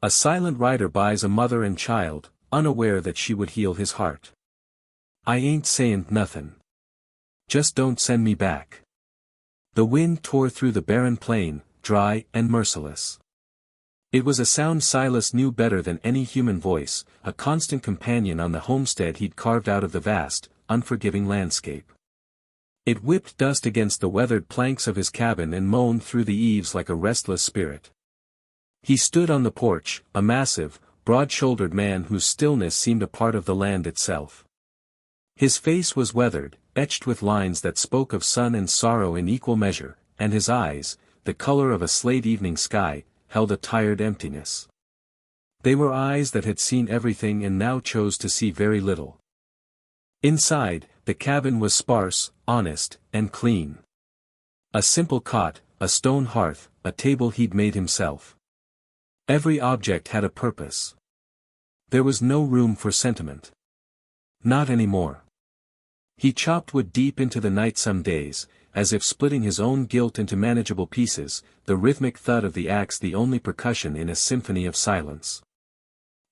A silent rider buys a mother and child, unaware that she would heal his heart. I ain't sayin' nothin'. Just don't send me back. The wind tore through the barren plain, dry and merciless. It was a sound Silas knew better than any human voice, a constant companion on the homestead he'd carved out of the vast, unforgiving landscape. It whipped dust against the weathered planks of his cabin and moaned through the eaves like a restless spirit. He stood on the porch, a massive, broad-shouldered man whose stillness seemed a part of the land itself. His face was weathered, etched with lines that spoke of sun and sorrow in equal measure, and his eyes, the color of a slate evening sky, held a tired emptiness. They were eyes that had seen everything and now chose to see very little. Inside, the cabin was sparse, honest, and clean. A simple cot, a stone hearth, a table he'd made himself. Every object had a purpose. There was no room for sentiment. Not anymore. He chopped wood deep into the night some days, as if splitting his own guilt into manageable pieces, the rhythmic thud of the axe the only percussion in a symphony of silence.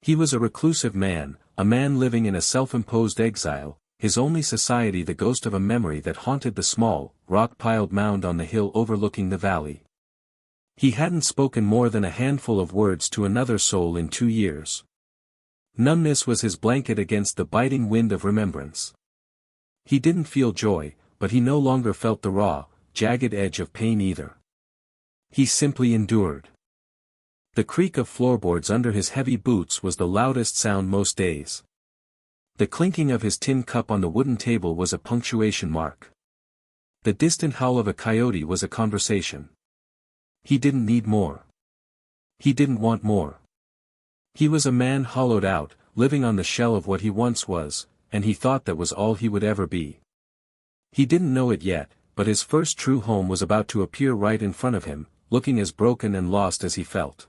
He was a reclusive man, a man living in a self-imposed exile, his only society the ghost of a memory that haunted the small, rock-piled mound on the hill overlooking the valley. He hadn't spoken more than a handful of words to another soul in 2 years. Numbness was his blanket against the biting wind of remembrance. He didn't feel joy, but he no longer felt the raw, jagged edge of pain either. He simply endured. The creak of floorboards under his heavy boots was the loudest sound most days. The clinking of his tin cup on the wooden table was a punctuation mark. The distant howl of a coyote was a conversation. He didn't need more. He didn't want more. He was a man hollowed out, living on the shell of what he once was, and he thought that was all he would ever be. He didn't know it yet, but his first true home was about to appear right in front of him, looking as broken and lost as he felt.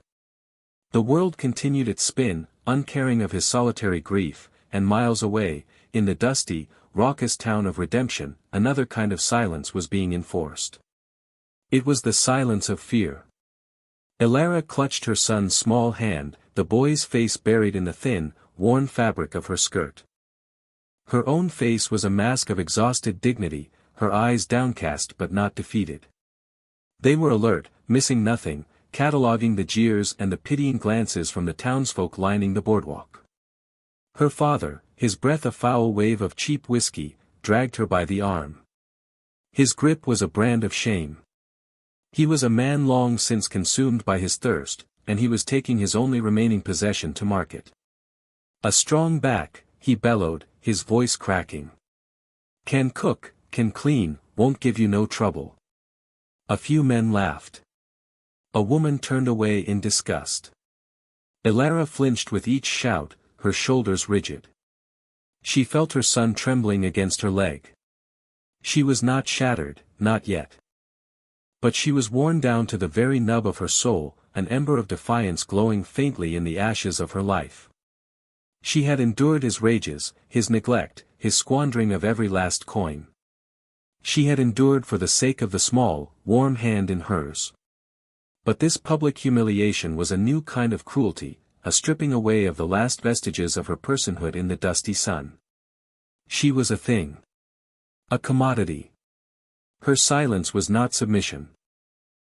The world continued its spin, uncaring of his solitary grief, and miles away, in the dusty, raucous town of Redemption, another kind of silence was being enforced. It was the silence of fear. Elara clutched her son's small hand, the boy's face buried in the thin, worn fabric of her skirt. Her own face was a mask of exhausted dignity, her eyes downcast but not defeated. They were alert, missing nothing, cataloguing the jeers and the pitying glances from the townsfolk lining the boardwalk. Her father, his breath a foul wave of cheap whiskey, dragged her by the arm. His grip was a brand of shame. He was a man long since consumed by his thirst, and he was taking his only remaining possession to market. A strong back, he bellowed, his voice cracking. Can cook, can clean, won't give you no trouble. A few men laughed. A woman turned away in disgust. Elara flinched with each shout, her shoulders rigid. She felt her son trembling against her leg. She was not shattered, not yet. But she was worn down to the very nub of her soul, an ember of defiance glowing faintly in the ashes of her life. She had endured his rages, his neglect, his squandering of every last coin. She had endured for the sake of the small, warm hand in hers. But this public humiliation was a new kind of cruelty, a stripping away of the last vestiges of her personhood in the dusty sun. She was a thing. A commodity. Her silence was not submission.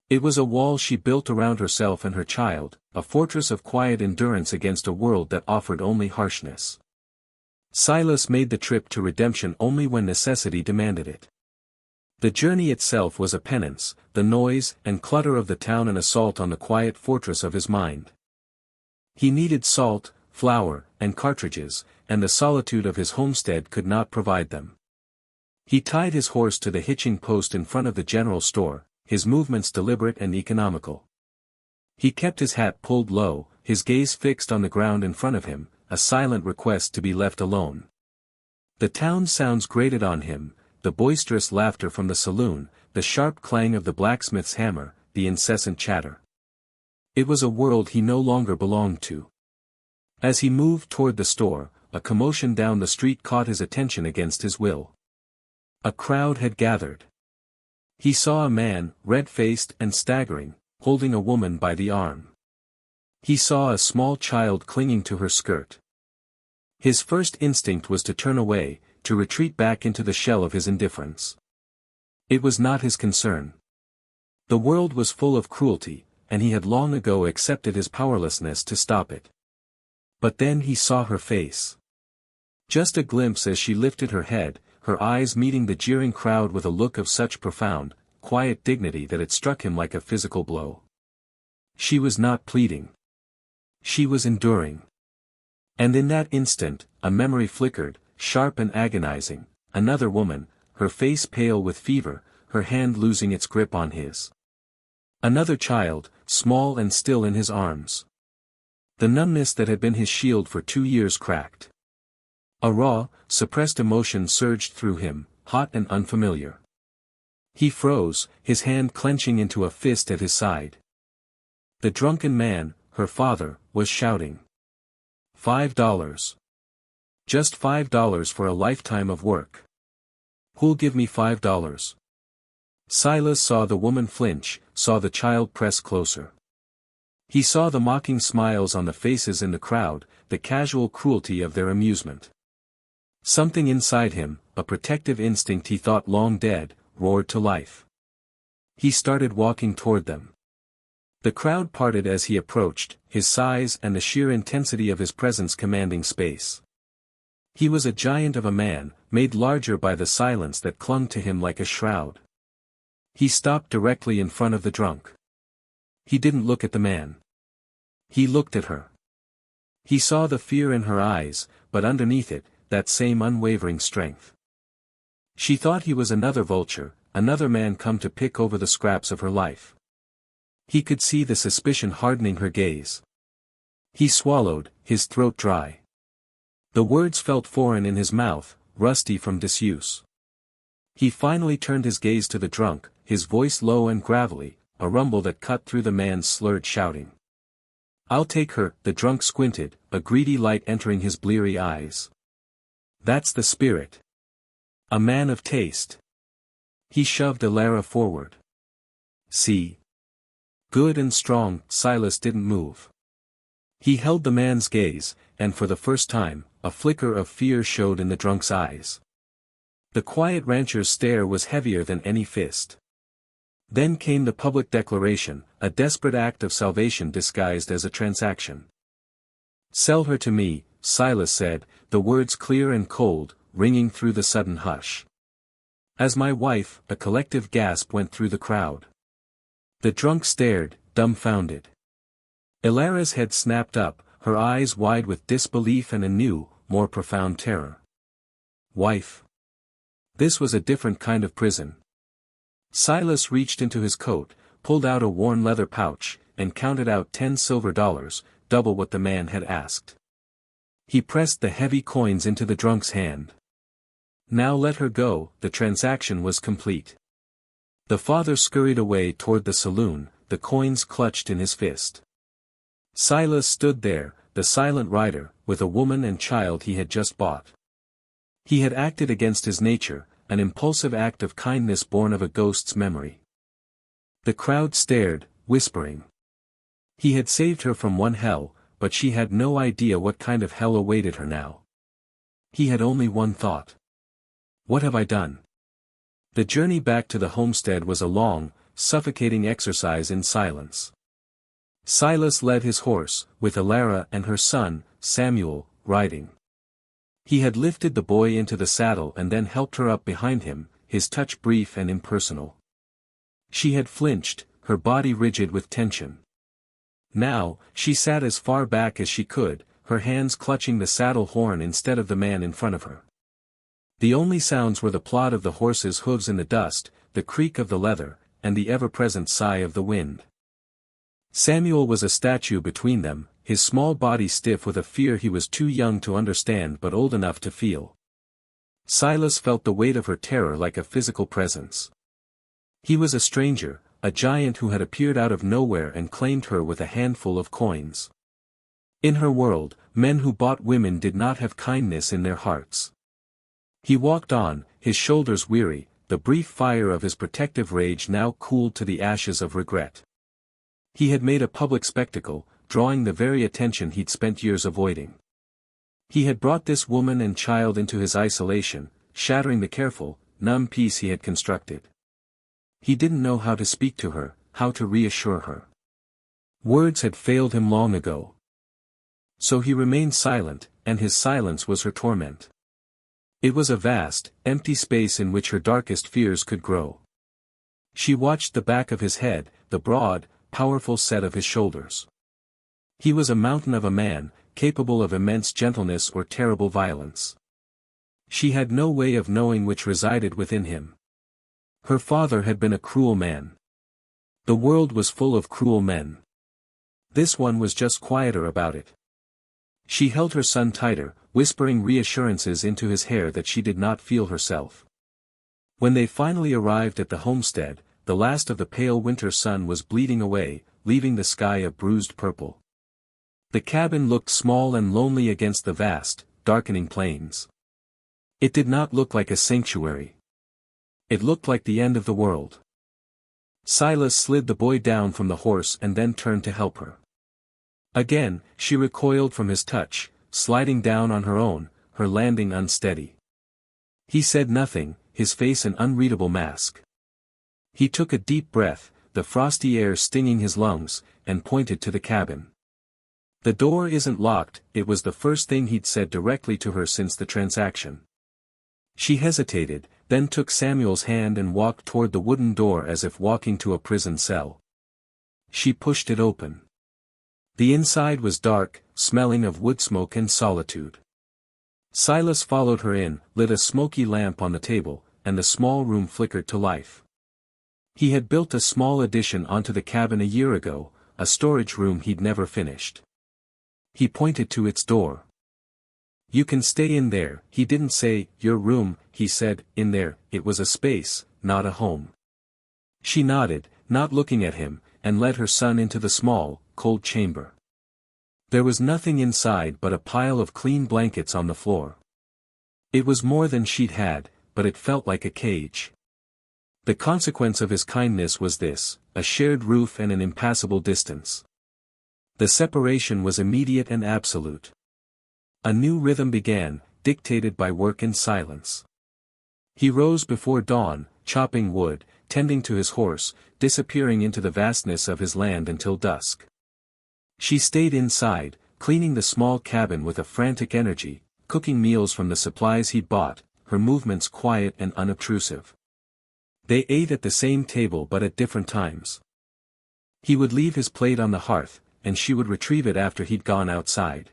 It was a wall she built around herself and her child, a fortress of quiet endurance against a world that offered only harshness. Silas made the trip to Redemption only when necessity demanded it. The journey itself was a penance, the noise and clutter of the town an assault on the quiet fortress of his mind. He needed salt, flour, and cartridges, and the solitude of his homestead could not provide them. He tied his horse to the hitching post in front of the general store, his movements deliberate and economical. He kept his hat pulled low, his gaze fixed on the ground in front of him, a silent request to be left alone. The town sounds grated on him, the boisterous laughter from the saloon, the sharp clang of the blacksmith's hammer, the incessant chatter. It was a world he no longer belonged to. As he moved toward the store, a commotion down the street caught his attention against his will. A crowd had gathered. He saw a man, red-faced and staggering, holding a woman by the arm. He saw a small child clinging to her skirt. His first instinct was to turn away, to retreat back into the shell of his indifference. It was not his concern. The world was full of cruelty, and he had long ago accepted his powerlessness to stop it. But then he saw her face. Just a glimpse as she lifted her head, her eyes meeting the jeering crowd with a look of such profound, quiet dignity that it struck him like a physical blow. She was not pleading. She was enduring. And in that instant, a memory flickered, sharp and agonizing, another woman, her face pale with fever, her hand losing its grip on his. Another child, small and still in his arms. The numbness that had been his shield for 2 years cracked. A raw, suppressed emotion surged through him, hot and unfamiliar. He froze, his hand clenching into a fist at his side. The drunken man, her father, was shouting. $5. Just $5 for a lifetime of work. Who'll give me $5? Silas saw the woman flinch, saw the child press closer. He saw the mocking smiles on the faces in the crowd, the casual cruelty of their amusement. Something inside him, a protective instinct he thought long dead, roared to life. He started walking toward them. The crowd parted as he approached, his size and the sheer intensity of his presence commanding space. He was a giant of a man, made larger by the silence that clung to him like a shroud. He stopped directly in front of the drunk. He didn't look at the man. He looked at her. He saw the fear in her eyes, but underneath it, that same unwavering strength. She thought he was another vulture, another man come to pick over the scraps of her life. He could see the suspicion hardening her gaze. He swallowed, his throat dry. The words felt foreign in his mouth, rusty from disuse. He finally turned his gaze to the drunk, his voice low and gravelly, a rumble that cut through the man's slurred shouting. "I'll take her," the drunk squinted, a greedy light entering his bleary eyes. "That's the spirit. A man of taste." He shoved Alara forward. "See. Good and strong." Silas didn't move. He held the man's gaze, and for the first time, a flicker of fear showed in the drunk's eyes. The quiet rancher's stare was heavier than any fist. Then came the public declaration, a desperate act of salvation disguised as a transaction. "Sell her to me," Silas said, the words clear and cold, ringing through the sudden hush. "As my wife," a collective gasp went through the crowd. The drunk stared, dumbfounded. Alara's head snapped up, her eyes wide with disbelief and a new, more profound terror. Wife. This was a different kind of prison. Silas reached into his coat, pulled out a worn leather pouch, and counted out $10 silver, double what the man had asked. He pressed the heavy coins into the drunk's hand. Now let her go, the transaction was complete. The father scurried away toward the saloon, the coins clutched in his fist. Silas stood there, the silent rider, with a woman and child he had just bought. He had acted against his nature, an impulsive act of kindness born of a ghost's memory. The crowd stared, whispering. He had saved her from one hell, but she had no idea what kind of hell awaited her now. He had only one thought. What have I done? The journey back to the homestead was a long, suffocating exercise in silence. Silas led his horse, with Alara and her son, Samuel, riding. He had lifted the boy into the saddle and then helped her up behind him, his touch brief and impersonal. She had flinched, her body rigid with tension. Now, she sat as far back as she could, her hands clutching the saddle horn instead of the man in front of her. The only sounds were the plod of the horse's hooves in the dust, the creak of the leather, and the ever-present sigh of the wind. Samuel was a statue between them, his small body stiff with a fear he was too young to understand but old enough to feel. Silas felt the weight of her terror like a physical presence. He was a stranger, a giant who had appeared out of nowhere and claimed her with a handful of coins. In her world, men who bought women did not have kindness in their hearts. He walked on, his shoulders weary, the brief fire of his protective rage now cooled to the ashes of regret. He had made a public spectacle, drawing the very attention he'd spent years avoiding. He had brought this woman and child into his isolation, shattering the careful, numb peace he had constructed. He didn't know how to speak to her, how to reassure her. Words had failed him long ago. So he remained silent, and his silence was her torment. It was a vast, empty space in which her darkest fears could grow. She watched the back of his head, the broad, powerful set of his shoulders. He was a mountain of a man, capable of immense gentleness or terrible violence. She had no way of knowing which resided within him. Her father had been a cruel man. The world was full of cruel men. This one was just quieter about it. She held her son tighter, whispering reassurances into his hair that she did not feel herself. When they finally arrived at the homestead, the last of the pale winter sun was bleeding away, leaving the sky a bruised purple. The cabin looked small and lonely against the vast, darkening plains. It did not look like a sanctuary. It looked like the end of the world. Silas slid the boy down from the horse and then turned to help her. Again, she recoiled from his touch, sliding down on her own, her landing unsteady. He said nothing, his face an unreadable mask. He took a deep breath, the frosty air stinging his lungs, and pointed to the cabin. "The door isn't locked," it was the first thing he'd said directly to her since the transaction. She hesitated, then took Samuel's hand and walked toward the wooden door as if walking to a prison cell. She pushed it open. The inside was dark, smelling of wood smoke and solitude. Silas followed her in, lit a smoky lamp on the table, and the small room flickered to life. He had built a small addition onto the cabin a year ago, a storage room he'd never finished. He pointed to its door. "You can stay in there." He didn't say, "your room," he said, "in there." It was a space, not a home. She nodded, not looking at him, and led her son into the small, cold chamber. There was nothing inside but a pile of clean blankets on the floor. It was more than she'd had, but it felt like a cage. The consequence of his kindness was this, a shared roof and an impassable distance. The separation was immediate and absolute. A new rhythm began, dictated by work and silence. He rose before dawn, chopping wood, tending to his horse, disappearing into the vastness of his land until dusk. She stayed inside, cleaning the small cabin with a frantic energy, cooking meals from the supplies he'd bought, her movements quiet and unobtrusive. They ate at the same table but at different times. He would leave his plate on the hearth, and she would retrieve it after he'd gone outside.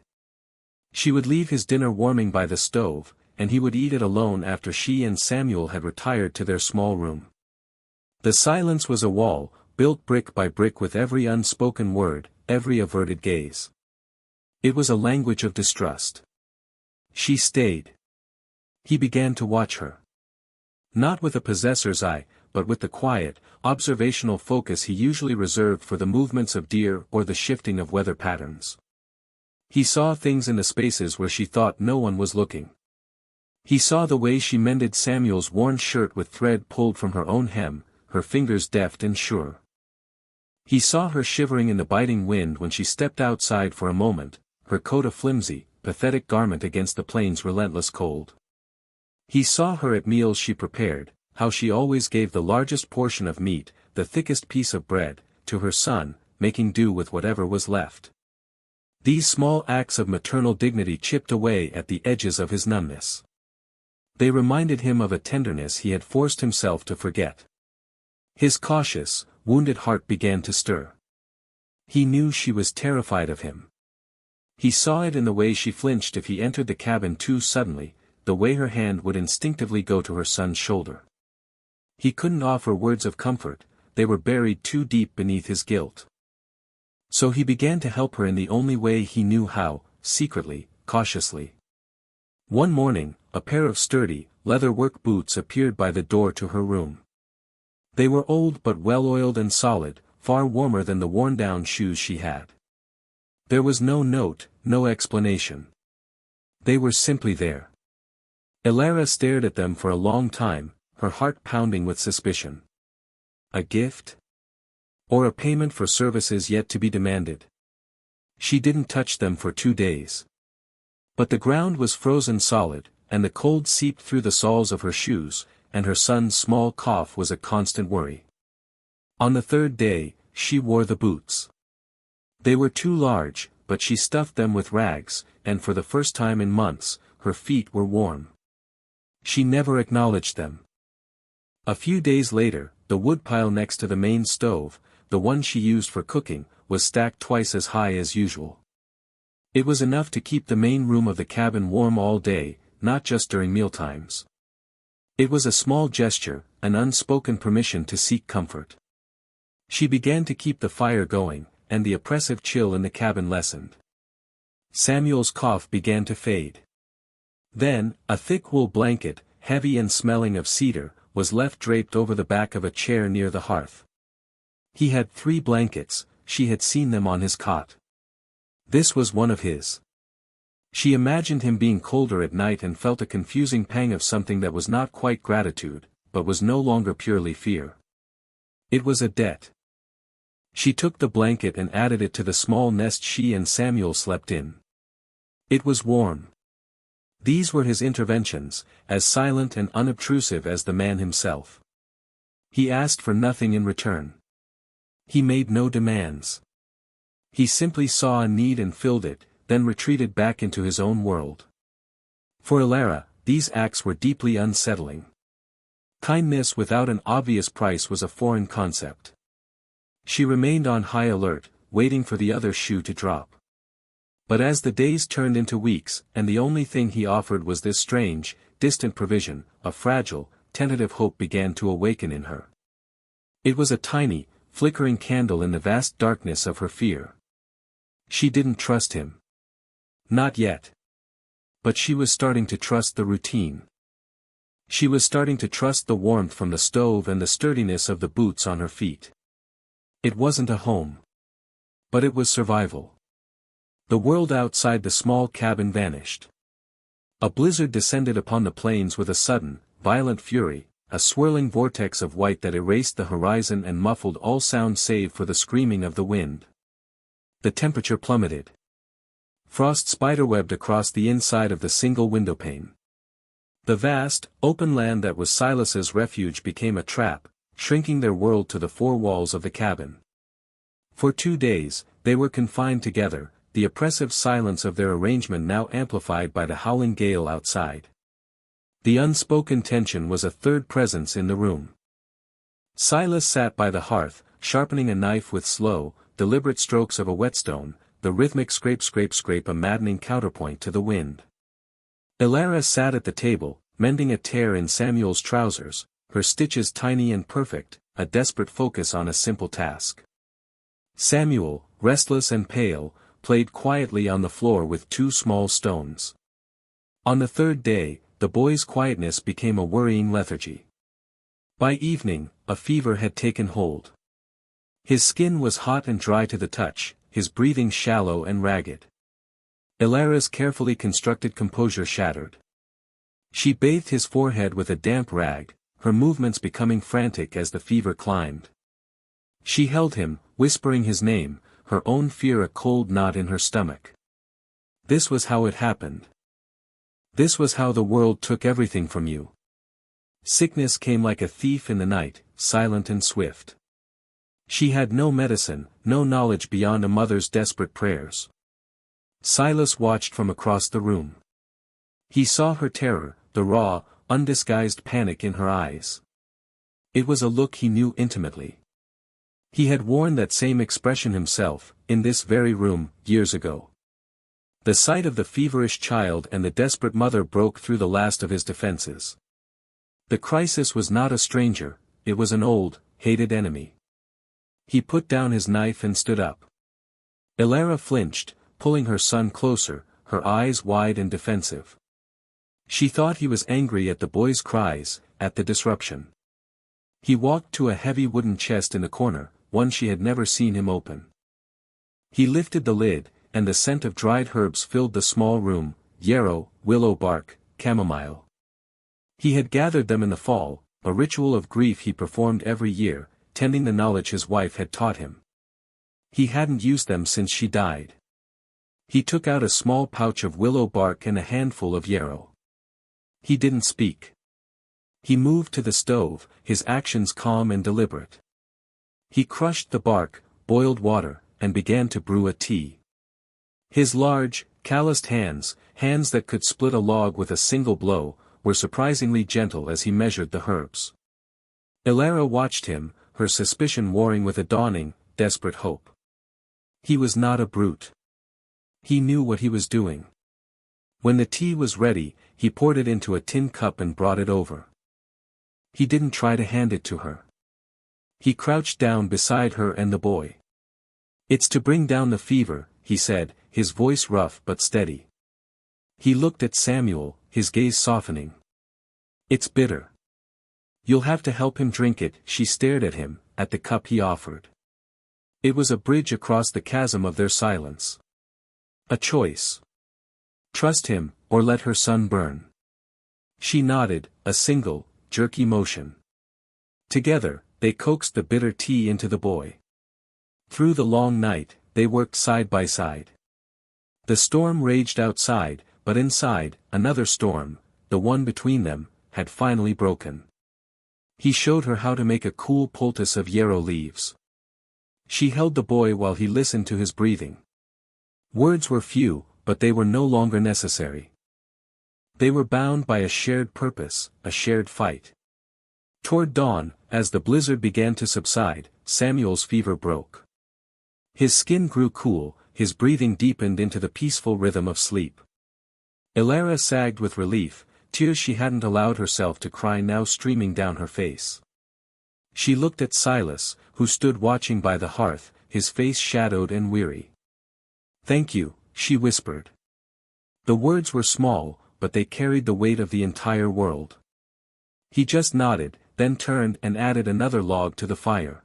She would leave his dinner warming by the stove, and he would eat it alone after she and Samuel had retired to their small room. The silence was a wall, built brick by brick with every unspoken word, every averted gaze. It was a language of distrust. She stayed. He began to watch her. Not with a possessor's eye, but with the quiet, observational focus he usually reserved for the movements of deer or the shifting of weather patterns. He saw things in the spaces where she thought no one was looking. He saw the way she mended Samuel's worn shirt with thread pulled from her own hem, her fingers deft and sure. He saw her shivering in the biting wind when she stepped outside for a moment, her coat a flimsy, pathetic garment against the plain's relentless cold. He saw her at meals she prepared, how she always gave the largest portion of meat, the thickest piece of bread, to her son, making do with whatever was left. These small acts of maternal dignity chipped away at the edges of his numbness. They reminded him of a tenderness he had forced himself to forget. His cautious, wounded heart began to stir. He knew she was terrified of him. He saw it in the way she flinched if he entered the cabin too suddenly, the way her hand would instinctively go to her son's shoulder. He couldn't offer words of comfort, they were buried too deep beneath his guilt. So he began to help her in the only way he knew how, secretly, cautiously. One morning, a pair of sturdy, leather work boots appeared by the door to her room. They were old but well-oiled and solid, far warmer than the worn-down shoes she had. There was no note, no explanation. They were simply there. Elara stared at them for a long time, her heart pounding with suspicion. A gift? Or a payment for services yet to be demanded? She didn't touch them for 2 days. But the ground was frozen solid, and the cold seeped through the soles of her shoes, and her son's small cough was a constant worry. On the 3rd day, she wore the boots. They were too large, but she stuffed them with rags, and for the first time in months, her feet were warm. She never acknowledged them. A few days later, the woodpile next to the main stove, the one she used for cooking, was stacked twice as high as usual. It was enough to keep the main room of the cabin warm all day, not just during mealtimes. It was a small gesture, an unspoken permission to seek comfort. She began to keep the fire going, and the oppressive chill in the cabin lessened. Samuel's cough began to fade. Then, a thick wool blanket, heavy and smelling of cedar, was left draped over the back of a chair near the hearth. He had 3 blankets, she had seen them on his cot. This was one of his. She imagined him being colder at night and felt a confusing pang of something that was not quite gratitude, but was no longer purely fear. It was a debt. She took the blanket and added it to the small nest she and Samuel slept in. It was warm. These were his interventions, as silent and unobtrusive as the man himself. He asked for nothing in return. He made no demands. He simply saw a need and filled it, then retreated back into his own world. For Elara, these acts were deeply unsettling. Kindness without an obvious price was a foreign concept. She remained on high alert, waiting for the other shoe to drop. But as the days turned into weeks, and the only thing he offered was this strange, distant provision, a fragile, tentative hope began to awaken in her. It was a tiny, flickering candle in the vast darkness of her fear. She didn't trust him. Not yet. But she was starting to trust the routine. She was starting to trust the warmth from the stove and the sturdiness of the boots on her feet. It wasn't a home. But it was survival. The world outside the small cabin vanished. A blizzard descended upon the plains with a sudden, violent fury, a swirling vortex of white that erased the horizon and muffled all sound save for the screaming of the wind. The temperature plummeted. Frost spiderwebbed across the inside of the single windowpane. The vast, open land that was Silas's refuge became a trap, shrinking their world to the 4 walls of the cabin. For 2 days, they were confined together, the oppressive silence of their arrangement now amplified by the howling gale outside. The unspoken tension was a third presence in the room. Silas sat by the hearth, sharpening a knife with slow, deliberate strokes of a whetstone, the rhythmic scrape a maddening counterpoint to the wind. Elara sat at the table, mending a tear in Samuel's trousers, her stitches tiny and perfect, a desperate focus on a simple task. Samuel, restless and pale, played quietly on the floor with 2 small stones. On the 3rd day, the boy's quietness became a worrying lethargy. By evening, a fever had taken hold. His skin was hot and dry to the touch, his breathing shallow and ragged. Elara's carefully constructed composure shattered. She bathed his forehead with a damp rag, her movements becoming frantic as the fever climbed. She held him, whispering his name, her own fear a cold knot in her stomach. This was how it happened. This was how the world took everything from you. Sickness came like a thief in the night, silent and swift. She had no medicine, no knowledge beyond a mother's desperate prayers. Silas watched from across the room. He saw her terror, the raw, undisguised panic in her eyes. It was a look he knew intimately. He had worn that same expression himself, in this very room, years ago. The sight of the feverish child and the desperate mother broke through the last of his defenses. The crisis was not a stranger, it was an old, hated enemy. He put down his knife and stood up. Elara flinched, pulling her son closer, her eyes wide and defensive. She thought he was angry at the boy's cries, at the disruption. He walked to a heavy wooden chest in the corner, one she had never seen him open. He lifted the lid, and the scent of dried herbs filled the small room, yarrow, willow bark, chamomile. He had gathered them in the fall, a ritual of grief he performed every year, tending the knowledge his wife had taught him. He hadn't used them since she died. He took out a small pouch of willow bark and a handful of yarrow. He didn't speak. He moved to the stove, his actions calm and deliberate. He crushed the bark, boiled water, and began to brew a tea. His large, calloused hands that could split a log with a single blow, were surprisingly gentle as he measured the herbs. Elara watched him, her suspicion warring with a dawning, desperate hope. He was not a brute. He knew what he was doing. When the tea was ready, he poured it into a tin cup and brought it over. He didn't try to hand it to her. He crouched down beside her and the boy. "It's to bring down the fever," he said, his voice rough but steady. He looked at Samuel, his gaze softening. "It's bitter. You'll have to help him drink it." She stared at him, at the cup he offered. It was a bridge across the chasm of their silence. A choice. Trust him, or let her son burn. She nodded, a single, jerky motion. Together, they coaxed the bitter tea into the boy. Through the long night, they worked side by side. The storm raged outside, but inside, another storm, the one between them, had finally broken. He showed her how to make a cool poultice of yarrow leaves. She held the boy while he listened to his breathing. Words were few, but they were no longer necessary. They were bound by a shared purpose, a shared fight. Toward dawn, as the blizzard began to subside, Samuel's fever broke. His skin grew cool, his breathing deepened into the peaceful rhythm of sleep. Elara sagged with relief, tears she hadn't allowed herself to cry now streaming down her face. She looked at Silas, who stood watching by the hearth, his face shadowed and weary. "Thank you," she whispered. The words were small, but they carried the weight of the entire world. He just nodded, then turned and added another log to the fire.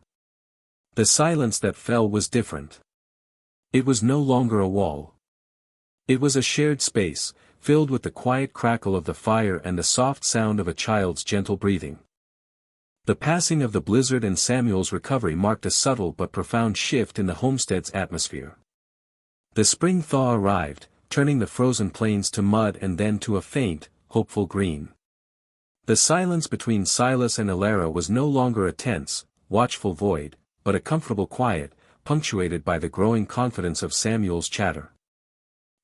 The silence that fell was different. It was no longer a wall. It was a shared space, filled with the quiet crackle of the fire and the soft sound of a child's gentle breathing. The passing of the blizzard and Samuel's recovery marked a subtle but profound shift in the homestead's atmosphere. The spring thaw arrived, turning the frozen plains to mud and then to a faint, hopeful green. The silence between Silas and Elara was no longer a tense, watchful void, but a comfortable quiet, punctuated by the growing confidence of Samuel's chatter.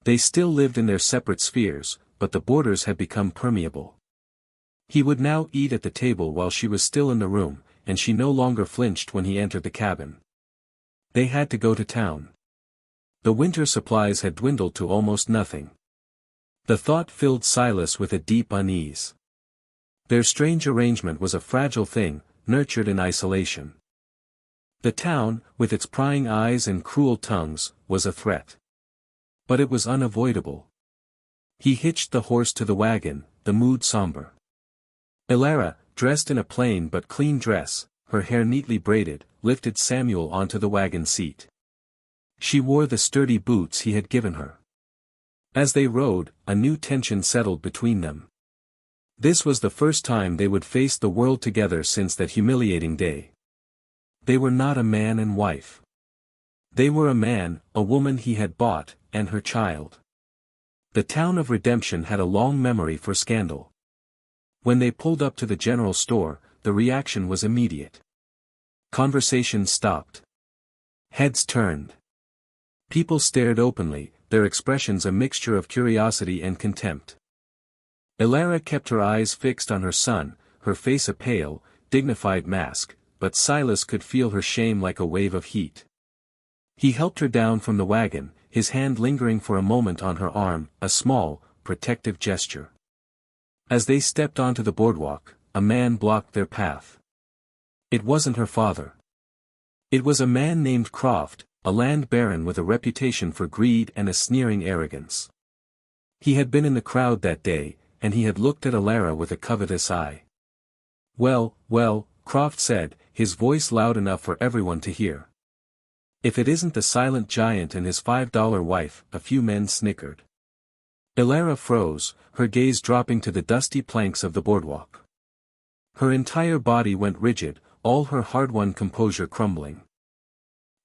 They still lived in their separate spheres, but the borders had become permeable. He would now eat at the table while she was still in the room, and she no longer flinched when he entered the cabin. They had to go to town. The winter supplies had dwindled to almost nothing. The thought filled Silas with a deep unease. Their strange arrangement was a fragile thing, nurtured in isolation. The town, with its prying eyes and cruel tongues, was a threat. But it was unavoidable. He hitched the horse to the wagon, the mood somber. Elara, dressed in a plain but clean dress, her hair neatly braided, lifted Samuel onto the wagon seat. She wore the sturdy boots he had given her. As they rode, a new tension settled between them. This was the first time they would face the world together since that humiliating day. They were not a man and wife. They were a man, a woman he had bought, and her child. The town of Redemption had a long memory for scandal. When they pulled up to the general store, the reaction was immediate. Conversations stopped. Heads turned. People stared openly, their expressions a mixture of curiosity and contempt. Elara kept her eyes fixed on her son, her face a pale, dignified mask, but Silas could feel her shame like a wave of heat. He helped her down from the wagon, his hand lingering for a moment on her arm, a small, protective gesture. As they stepped onto the boardwalk, a man blocked their path. It wasn't her father. It was a man named Croft, a land baron with a reputation for greed and a sneering arrogance. He had been in the crowd that day, and he had looked at Elara with a covetous eye. "Well, well," Croft said, his voice loud enough for everyone to hear. "If it isn't the silent giant and his $5 wife," a few men snickered. Elara froze, her gaze dropping to the dusty planks of the boardwalk. Her entire body went rigid, all her hard-won composure crumbling.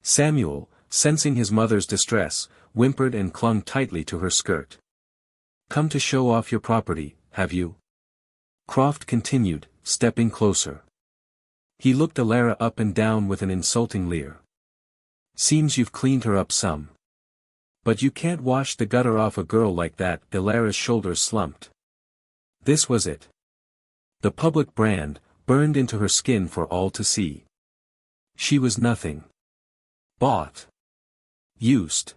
Samuel, sensing his mother's distress, whimpered and clung tightly to her skirt. "Come to show off your property, have you?" Croft continued, stepping closer. He looked Alara up and down with an insulting leer. "Seems you've cleaned her up some. But you can't wash the gutter off a girl like that." Alara's shoulders slumped. This was it. The public brand, burned into her skin for all to see. She was nothing. Bought. Used.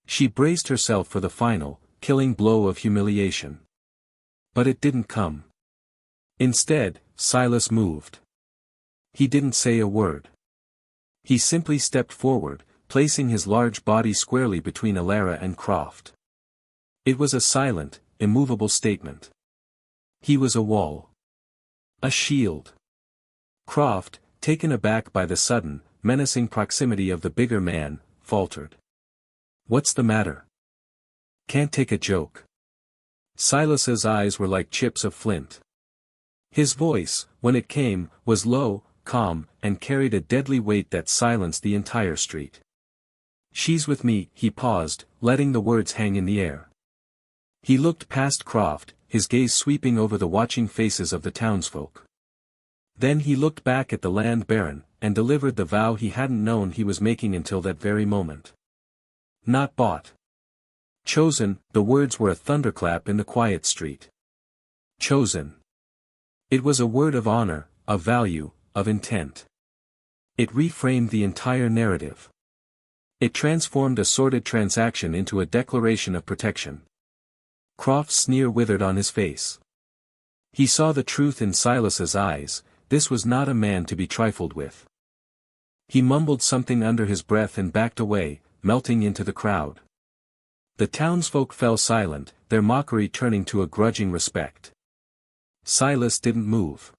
She braced herself for the final, killing blow of humiliation. But it didn't come. Instead, Silas moved. He didn't say a word. He simply stepped forward, placing his large body squarely between Alara and Croft. It was a silent, immovable statement. He was a wall. A shield. Croft, taken aback by the sudden, menacing proximity of the bigger man, faltered. "What's the matter? Can't take a joke." Silas's eyes were like chips of flint. His voice, when it came, was low, calm, and carried a deadly weight that silenced the entire street. "She's with me." He paused, letting the words hang in the air. He looked past Croft, his gaze sweeping over the watching faces of the townsfolk. Then he looked back at the land baron, and delivered the vow he hadn't known he was making until that very moment. Not bought. Chosen. The words were a thunderclap in the quiet street. Chosen. It was a word of honor, of value, of intent. It reframed the entire narrative. It transformed a sordid transaction into a declaration of protection. Croft's sneer withered on his face. He saw the truth in Silas's eyes. This was not a man to be trifled with. He mumbled something under his breath and backed away, melting into the crowd. The townsfolk fell silent, their mockery turning to a grudging respect. Silas didn't move.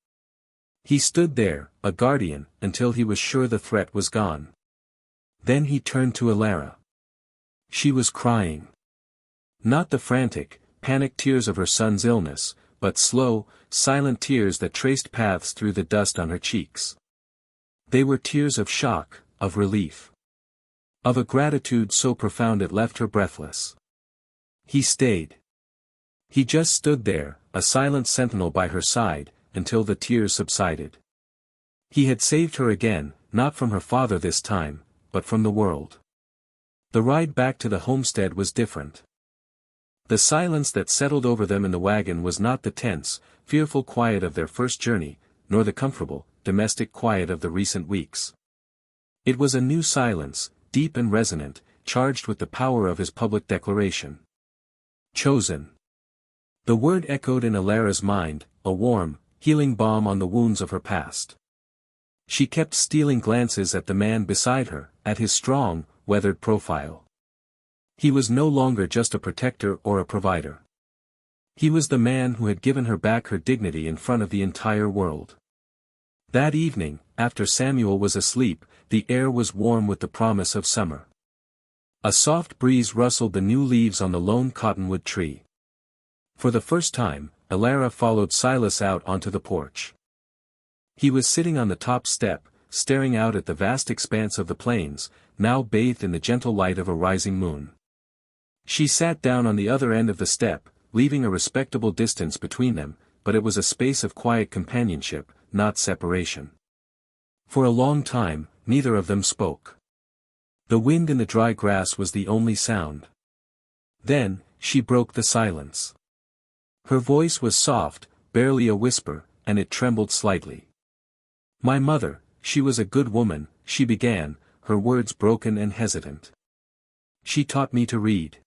He stood there, a guardian, until he was sure the threat was gone. Then he turned to Alara. She was crying. Not the frantic, panicked tears of her son's illness, but slow, silent tears that traced paths through the dust on her cheeks. They were tears of shock, of relief. Of a gratitude so profound it left her breathless. He stayed. He just stood there, a silent sentinel by her side, until the tears subsided. He had saved her again, not from her father this time, but from the world. The ride back to the homestead was different. The silence that settled over them in the wagon was not the tense, fearful quiet of their first journey, nor the comfortable, domestic quiet of the recent weeks. It was a new silence, deep and resonant, charged with the power of his public declaration. Chosen. The word echoed in Alara's mind, a warm, healing balm on the wounds of her past. She kept stealing glances at the man beside her, at his strong, weathered profile. He was no longer just a protector or a provider. He was the man who had given her back her dignity in front of the entire world. That evening, after Samuel was asleep, the air was warm with the promise of summer. A soft breeze rustled the new leaves on the lone cottonwood tree. For the first time, Alara followed Silas out onto the porch. He was sitting on the top step, staring out at the vast expanse of the plains, now bathed in the gentle light of a rising moon. She sat down on the other end of the step, leaving a respectable distance between them, but it was a space of quiet companionship, not separation. For a long time, neither of them spoke. The wind in the dry grass was the only sound. Then, she broke the silence. Her voice was soft, barely a whisper, and it trembled slightly. "My mother, she was a good woman," she began, her words broken and hesitant. "She taught me to read.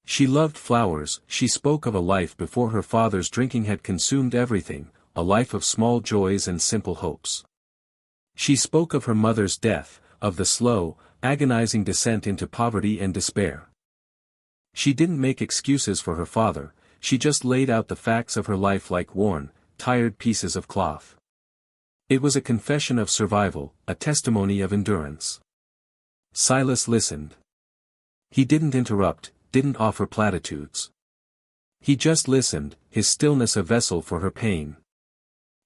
She loved flowers." She spoke of a life before her father's drinking had consumed everything, a life of small joys and simple hopes. She spoke of her mother's death, of the slow, agonizing descent into poverty and despair. She didn't make excuses for her father, she just laid out the facts of her life like worn, tired pieces of cloth. It was a confession of survival, a testimony of endurance. Silas listened. He didn't interrupt, didn't offer platitudes. He just listened, his stillness a vessel for her pain.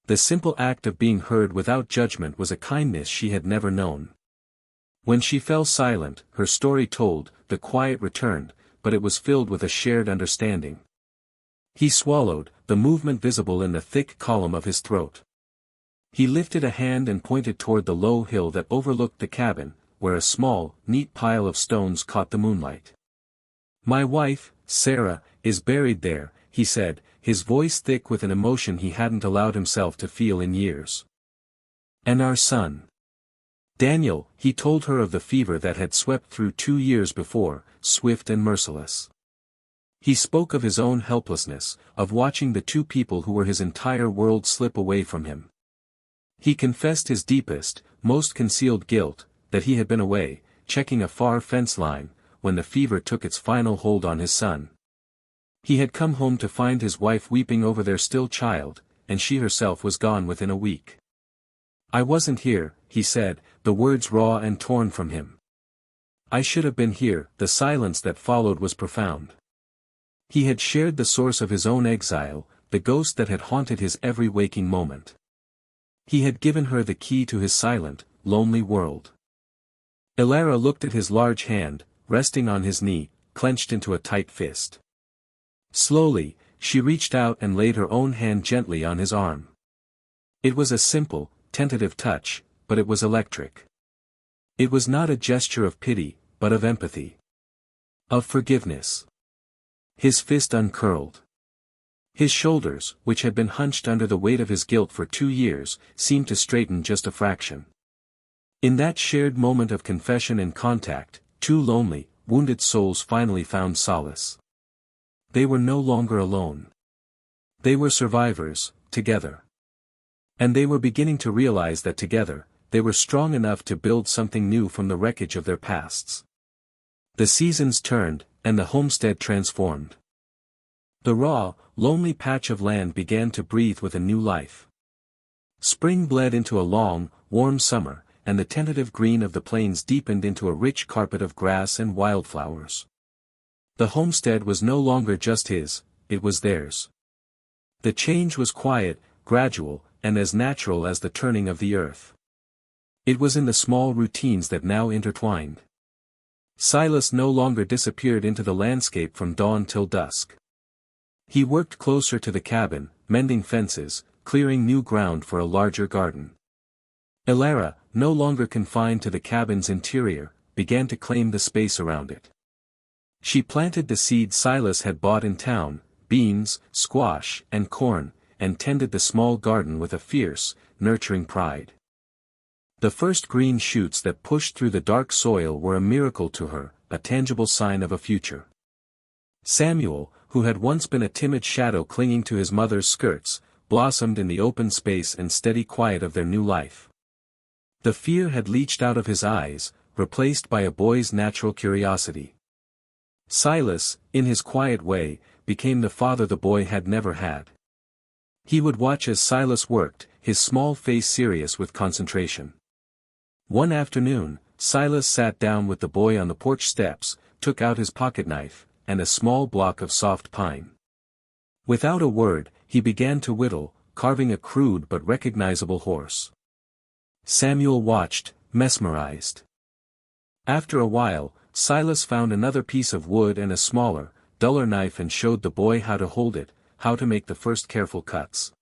The simple act of being heard without judgment was a kindness she had never known. When she fell silent, her story told, the quiet returned, but it was filled with a shared understanding. He swallowed, the movement visible in the thick column of his throat. He lifted a hand and pointed toward the low hill that overlooked the cabin, where a small, neat pile of stones caught the moonlight. "My wife, Sarah, is buried there," he said, his voice thick with an emotion he hadn't allowed himself to feel in years. "And our son. Daniel," he told her of the fever that had swept through 2 years before, swift and merciless. He spoke of his own helplessness, of watching the 2 people who were his entire world slip away from him. He confessed his deepest, most concealed guilt, that he had been away, checking a far fence line, when the fever took its final hold on his son. He had come home to find his wife weeping over their still child, and she herself was gone within a week. "I wasn't here," he said, the words raw and torn from him. "I should have been here." The silence that followed was profound. He had shared the source of his own exile, the ghost that had haunted his every waking moment. He had given her the key to his silent, lonely world. Elara looked at his large hand, resting on his knee, clenched into a tight fist. Slowly, she reached out and laid her own hand gently on his arm. It was a simple, tentative touch, but it was electric. It was not a gesture of pity, but of empathy. Of forgiveness. His fist uncurled. His shoulders, which had been hunched under the weight of his guilt for 2 years, seemed to straighten just a fraction. In that shared moment of confession and contact, 2 lonely, wounded souls finally found solace. They were no longer alone. They were survivors, together. And they were beginning to realize that together, they were strong enough to build something new from the wreckage of their pasts. The seasons turned, and the homestead transformed. The raw, lonely patch of land began to breathe with a new life. Spring bled into a long, warm summer, and the tentative green of the plains deepened into a rich carpet of grass and wildflowers. The homestead was no longer just his, it was theirs. The change was quiet, gradual, and as natural as the turning of the earth. It was in the small routines that now intertwined. Silas no longer disappeared into the landscape from dawn till dusk. He worked closer to the cabin, mending fences, clearing new ground for a larger garden. Elara, no longer confined to the cabin's interior, began to claim the space around it. She planted the seed Silas had bought in town, beans, squash, and corn, and tended the small garden with a fierce, nurturing pride. The first green shoots that pushed through the dark soil were a miracle to her, a tangible sign of a future. Samuel, who had once been a timid shadow clinging to his mother's skirts, blossomed in the open space and steady quiet of their new life. The fear had leached out of his eyes, replaced by a boy's natural curiosity. Silas, in his quiet way, became the father the boy had never had. He would watch as Silas worked, his small face serious with concentration. One afternoon, Silas sat down with the boy on the porch steps, took out his pocketknife, and a small block of soft pine. Without a word, he began to whittle, carving a crude but recognizable horse. Samuel watched, mesmerized. After a while, Silas found another piece of wood and a smaller, duller knife and showed the boy how to hold it, how to make the first careful cuts.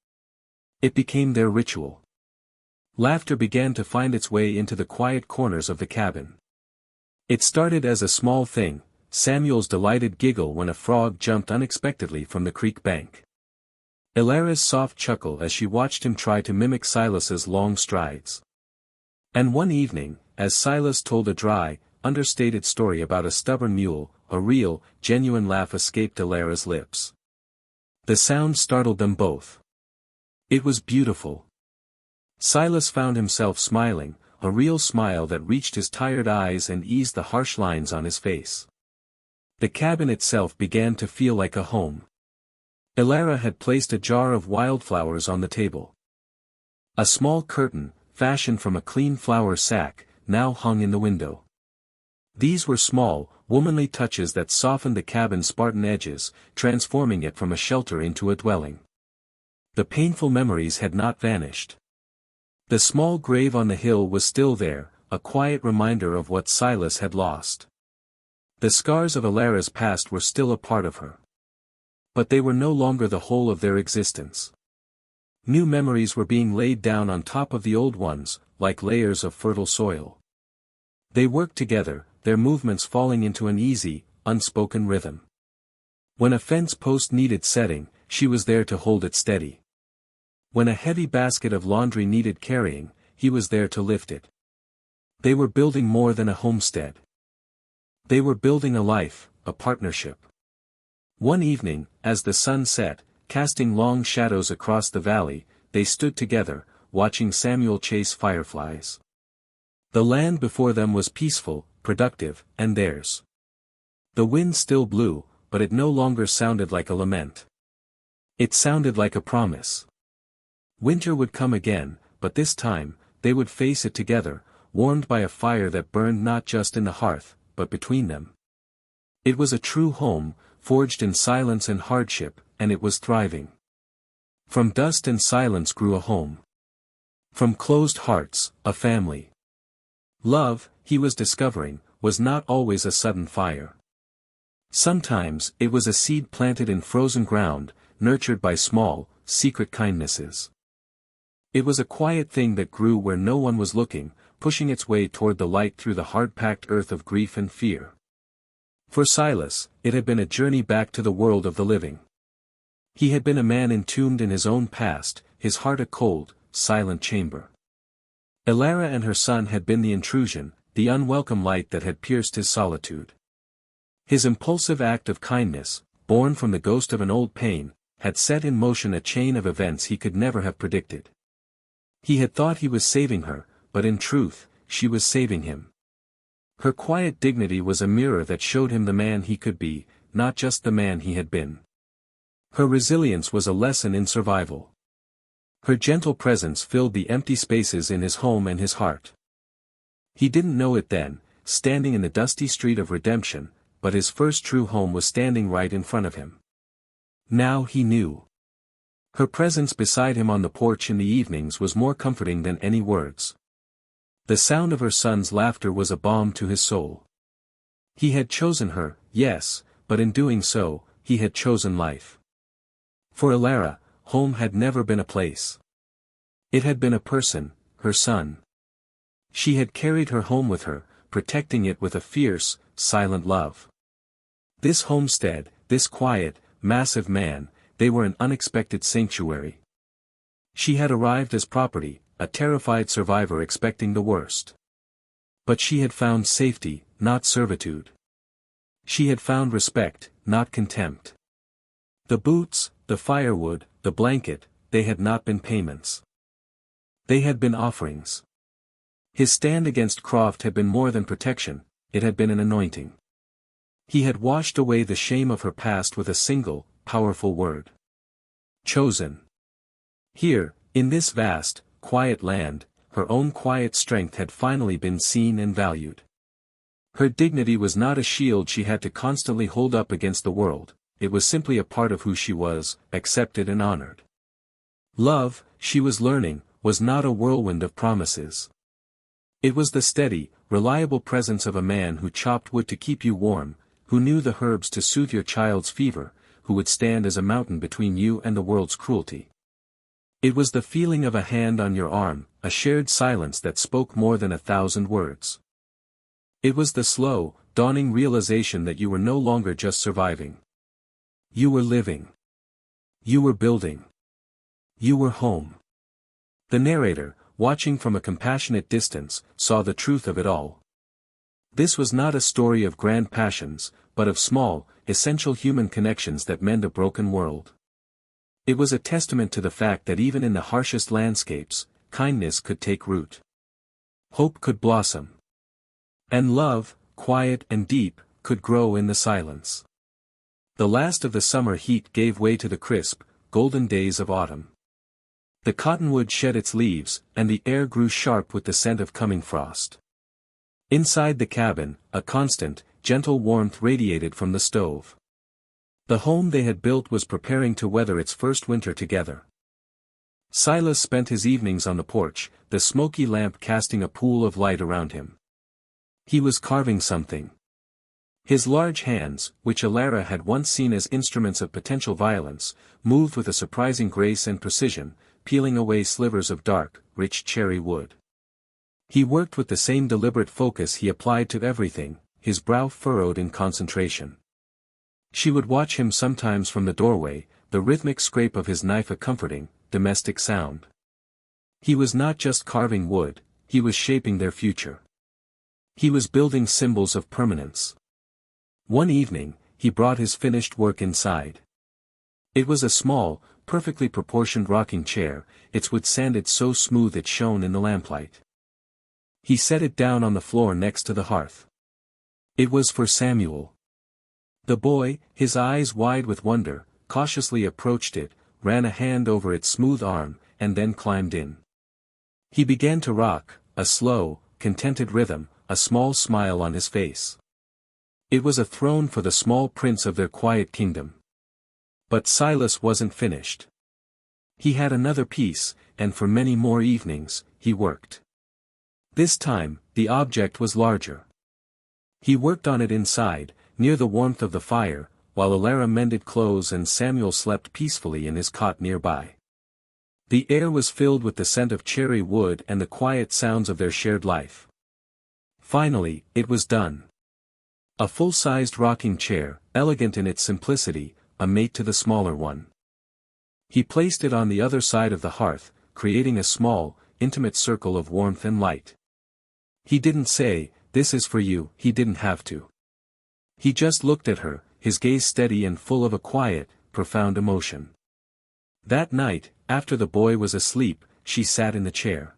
It became their ritual. Laughter began to find its way into the quiet corners of the cabin. It started as a small thing, Samuel's delighted giggle when a frog jumped unexpectedly from the creek bank. Elara's soft chuckle as she watched him try to mimic Silas's long strides. And one evening, as Silas told a dry, understated story about a stubborn mule, a real, genuine laugh escaped Elara's lips. The sound startled them both. It was beautiful. Silas found himself smiling, a real smile that reached his tired eyes and eased the harsh lines on his face. The cabin itself began to feel like a home. Elara had placed a jar of wildflowers on the table. A small curtain, fashioned from a clean flour sack, now hung in the window. These were small, womanly touches that softened the cabin's Spartan edges, transforming it from a shelter into a dwelling. The painful memories had not vanished. The small grave on the hill was still there, a quiet reminder of what Silas had lost. The scars of Alara's past were still a part of her. But they were no longer the whole of their existence. New memories were being laid down on top of the old ones, like layers of fertile soil. They worked together, their movements falling into an easy, unspoken rhythm. When a fence post needed setting, she was there to hold it steady. When a heavy basket of laundry needed carrying, he was there to lift it. They were building more than a homestead. They were building a life, a partnership. One evening, as the sun set, casting long shadows across the valley, they stood together, watching Samuel chase fireflies. The land before them was peaceful, productive, and theirs. The wind still blew, but it no longer sounded like a lament. It sounded like a promise. Winter would come again, but this time, they would face it together, warmed by a fire that burned not just in the hearth, but between them. It was a true home, forged in silence and hardship, and it was thriving. From dust and silence grew a home. From closed hearts, a family. Love, he was discovering, was not always a sudden fire. Sometimes, it was a seed planted in frozen ground, nurtured by small, secret kindnesses. It was a quiet thing that grew where no one was looking, pushing its way toward the light through the hard-packed earth of grief and fear. For Silas, it had been a journey back to the world of the living. He had been a man entombed in his own past, his heart a cold, silent chamber. Alara and her son had been the intrusion, the unwelcome light that had pierced his solitude. His impulsive act of kindness, born from the ghost of an old pain, had set in motion a chain of events he could never have predicted. He had thought he was saving her, but in truth, she was saving him. Her quiet dignity was a mirror that showed him the man he could be, not just the man he had been. Her resilience was a lesson in survival. Her gentle presence filled the empty spaces in his home and his heart. He didn't know it then, standing in the dusty street of redemption, but his first true home was standing right in front of him. Now he knew. Her presence beside him on the porch in the evenings was more comforting than any words. The sound of her son's laughter was a balm to his soul. He had chosen her, yes, but in doing so, he had chosen life. For Alara, home had never been a place. It had been a person, her son. She had carried her home with her, protecting it with a fierce, silent love. This homestead, this quiet, massive man, they were an unexpected sanctuary. She had arrived as property, a terrified survivor expecting the worst. But she had found safety, not servitude. She had found respect, not contempt. The boots, the firewood, the blanket, they had not been payments. They had been offerings. His stand against Croft had been more than protection, it had been an anointing. He had washed away the shame of her past with a single, powerful word. Chosen. Here, in this vast, quiet land, her own quiet strength had finally been seen and valued. Her dignity was not a shield she had to constantly hold up against the world, it was simply a part of who she was, accepted and honored. Love, she was learning, was not a whirlwind of promises. It was the steady, reliable presence of a man who chopped wood to keep you warm, who knew the herbs to soothe your child's fever, who would stand as a mountain between you and the world's cruelty. It was the feeling of a hand on your arm, a shared silence that spoke more than 1,000 words. It was the slow, dawning realization that you were no longer just surviving. You were living. You were building. You were home. The narrator, watching from a compassionate distance, saw the truth of it all. This was not a story of grand passions, but of small, essential human connections that mend a broken world. It was a testament to the fact that even in the harshest landscapes, kindness could take root. Hope could blossom. And love, quiet and deep, could grow in the silence. The last of the summer heat gave way to the crisp, golden days of autumn. The cottonwood shed its leaves, and the air grew sharp with the scent of coming frost. Inside the cabin, a constant, gentle warmth radiated from the stove. The home they had built was preparing to weather its first winter together. Silas spent his evenings on the porch, the smoky lamp casting a pool of light around him. He was carving something. His large hands, which Alara had once seen as instruments of potential violence, moved with a surprising grace and precision, peeling away slivers of dark, rich cherry wood. He worked with the same deliberate focus he applied to everything, his brow furrowed in concentration. She would watch him sometimes from the doorway, the rhythmic scrape of his knife a comforting, domestic sound. He was not just carving wood, he was shaping their future. He was building symbols of permanence. One evening, he brought his finished work inside. It was a small, perfectly proportioned rocking chair, its wood sanded so smooth it shone in the lamplight. He set it down on the floor next to the hearth. It was for Samuel. The boy, his eyes wide with wonder, cautiously approached it, ran a hand over its smooth arm, and then climbed in. He began to rock, a slow, contented rhythm, a small smile on his face. It was a throne for the small prince of their quiet kingdom. But Silas wasn't finished. He had another piece, and for many more evenings, he worked. This time, the object was larger. He worked on it inside, near the warmth of the fire, while Alara mended clothes and Samuel slept peacefully in his cot nearby. The air was filled with the scent of cherry wood and the quiet sounds of their shared life. Finally, it was done. A full-sized rocking chair, elegant in its simplicity, a mate to the smaller one. He placed it on the other side of the hearth, creating a small, intimate circle of warmth and light. He didn't say, "This is for you," he didn't have to. He just looked at her, his gaze steady and full of a quiet, profound emotion. That night, after the boy was asleep, she sat in the chair.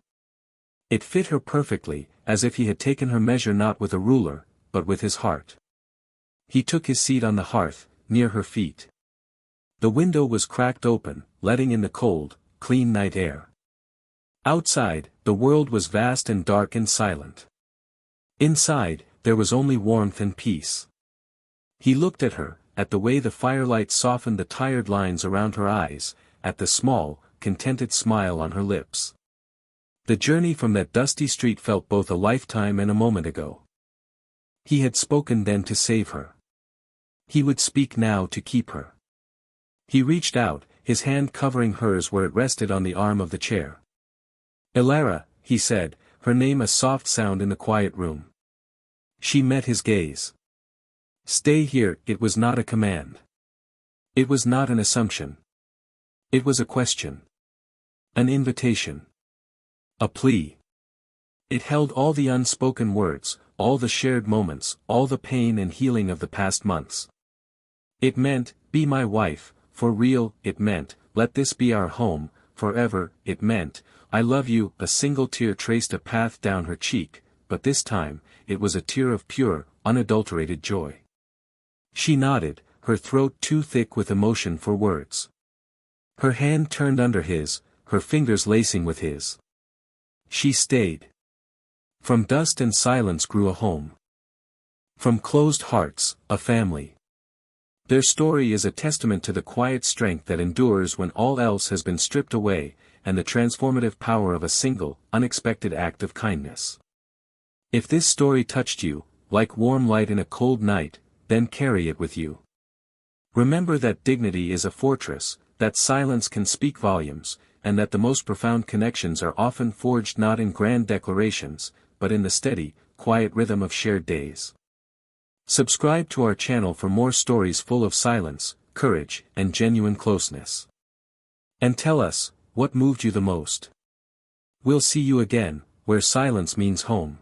It fit her perfectly, as if he had taken her measure not with a ruler, but with his heart. He took his seat on the hearth, near her feet. The window was cracked open, letting in the cold, clean night air. Outside, the world was vast and dark and silent. Inside, there was only warmth and peace. He looked at her, at the way the firelight softened the tired lines around her eyes, at the small, contented smile on her lips. The journey from that dusty street felt both a lifetime and a moment ago. He had spoken then to save her. He would speak now to keep her. He reached out, his hand covering hers where it rested on the arm of the chair. "Alara," he said, her name a soft sound in the quiet room. She met his gaze. "Stay here," it was not a command. It was not an assumption. It was a question. An invitation. A plea. It held all the unspoken words, all the shared moments, all the pain and healing of the past months. It meant, "Be my wife, for real," it meant, "Let this be our home, forever," it meant, "I love you." A single tear traced a path down her cheek, but this time, it was a tear of pure, unadulterated joy. She nodded, her throat too thick with emotion for words. Her hand turned under his, her fingers lacing with his. She stayed. From dust and silence grew a home. From closed hearts, a family. Their story is a testament to the quiet strength that endures when all else has been stripped away, and the transformative power of a single, unexpected act of kindness. If this story touched you, like warm light in a cold night, then carry it with you. Remember that dignity is a fortress, that silence can speak volumes, and that the most profound connections are often forged not in grand declarations, but in the steady, quiet rhythm of shared days. Subscribe to our channel for more stories full of silence, courage, and genuine closeness. And tell us, what moved you the most? We'll see you again, where silence means home.